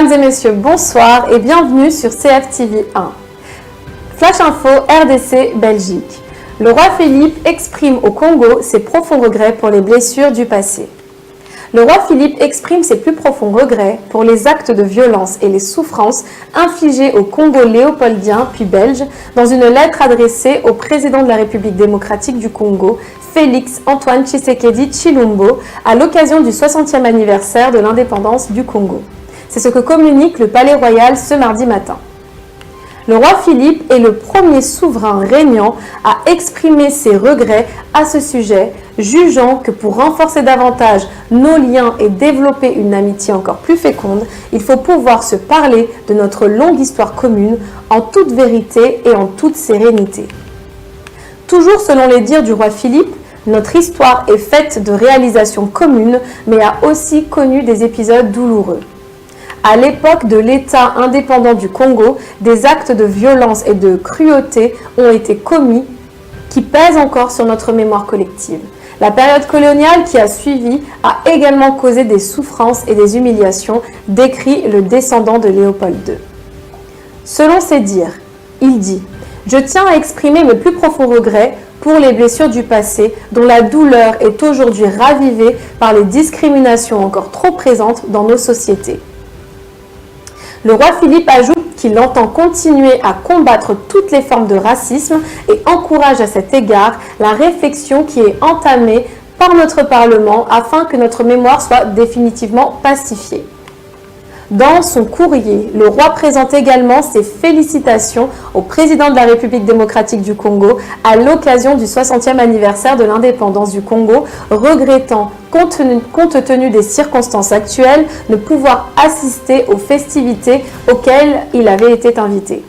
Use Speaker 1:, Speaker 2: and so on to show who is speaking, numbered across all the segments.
Speaker 1: Mesdames et messieurs, bonsoir et bienvenue sur CFTV 1. Flash Info RDC Belgique. Le roi Philippe exprime au Congo ses profonds regrets pour les blessures du passé. Le roi Philippe exprime ses plus profonds regrets pour les actes de violence et les souffrances infligées au Congo léopoldien puis belge dans une lettre adressée au président de la République démocratique du Congo, Félix Antoine Tshisekedi Tshilombo, à l'occasion du 60e anniversaire de l'indépendance du Congo. C'est ce que communique le Palais Royal ce mardi matin. Le roi Philippe est le premier souverain régnant à exprimer ses regrets à ce sujet, jugeant que pour renforcer davantage nos liens et développer une amitié encore plus féconde, il faut pouvoir se parler de notre longue histoire commune en toute vérité et en toute sérénité. Toujours selon les dires du roi Philippe, notre histoire est faite de réalisations communes, mais a aussi connu des épisodes douloureux. À l'époque de l'État indépendant du Congo, des actes de violence et de cruauté ont été commis qui pèsent encore sur notre mémoire collective. La période coloniale qui a suivi a également causé des souffrances et des humiliations, décrit le descendant de Léopold II. Selon ses dires, il dit « Je tiens à exprimer mes plus profonds regrets pour les blessures du passé dont la douleur est aujourd'hui ravivée par les discriminations encore trop présentes dans nos sociétés. » Le roi Philippe ajoute qu'il entend continuer à combattre toutes les formes de racisme et encourage à cet égard la réflexion qui est entamée par notre Parlement afin que notre mémoire soit définitivement pacifiée. Dans son courrier, le roi présente également ses félicitations au président de la République démocratique du Congo à l'occasion du 60e anniversaire de l'indépendance du Congo, regrettant, compte tenu des circonstances actuelles, ne pouvoir assister aux festivités auxquelles il avait été invité.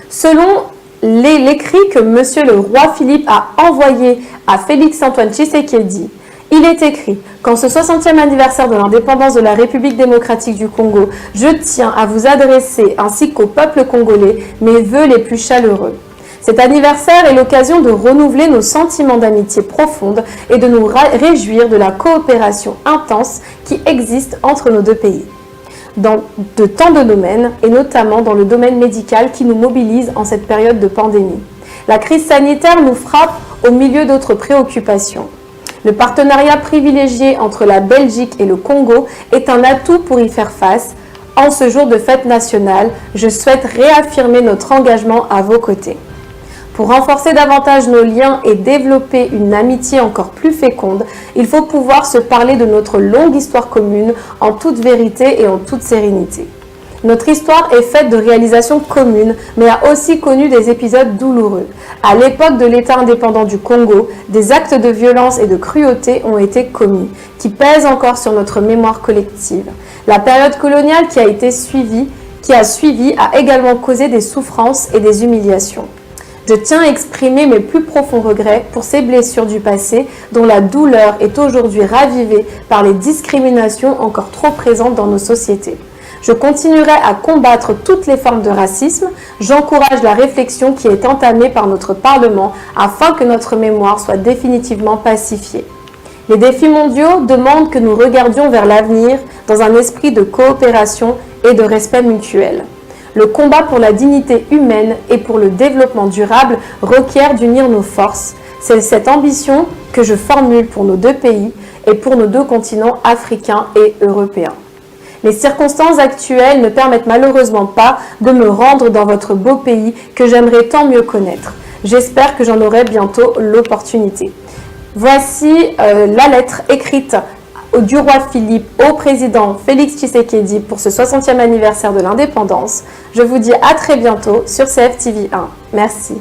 Speaker 1: Selon l'écrit que M. le roi Philippe a envoyé à Félix Antoine Tshisekedi, il est écrit qu'en ce 60e anniversaire de l'indépendance de la République démocratique du Congo, je tiens à vous adresser ainsi qu'au peuple congolais mes vœux les plus chaleureux. Cet anniversaire est l'occasion de renouveler nos sentiments d'amitié profonde et de nous réjouir de la coopération intense qui existe entre nos deux pays, dans de tant de domaines et notamment dans le domaine médical qui nous mobilise en cette période de pandémie. La crise sanitaire nous frappe au milieu d'autres préoccupations. Le partenariat privilégié entre la Belgique et le Congo est un atout pour y faire face. En ce jour de fête nationale, je souhaite réaffirmer notre engagement à vos côtés. Pour renforcer davantage nos liens et développer une amitié encore plus féconde, il faut pouvoir se parler de notre longue histoire commune en toute vérité et en toute sérénité. Notre histoire est faite de réalisations communes, mais a aussi connu des épisodes douloureux. À l'époque de l'État indépendant du Congo, des actes de violence et de cruauté ont été commis, qui pèsent encore sur notre mémoire collective. La période coloniale qui a suivi a également causé des souffrances et des humiliations. Je tiens à exprimer mes plus profonds regrets pour ces blessures du passé dont la douleur est aujourd'hui ravivée par les discriminations encore trop présentes dans nos sociétés. Je continuerai à combattre toutes les formes de racisme. J'encourage la réflexion qui est entamée par notre Parlement afin que notre mémoire soit définitivement pacifiée. Les défis mondiaux demandent que nous regardions vers l'avenir dans un esprit de coopération et de respect mutuel. Le combat pour la dignité humaine et pour le développement durable requiert d'unir nos forces. C'est cette ambition que je formule pour nos deux pays et pour nos deux continents africains et européens. Les circonstances actuelles ne permettent malheureusement pas de me rendre dans votre beau pays que j'aimerais tant mieux connaître. J'espère que j'en aurai bientôt l'opportunité. Voici la lettre écrite du roi Philippe au président Félix Tshisekedi pour ce 60e anniversaire de l'indépendance. Je vous dis à très bientôt sur CFTV 1. Merci.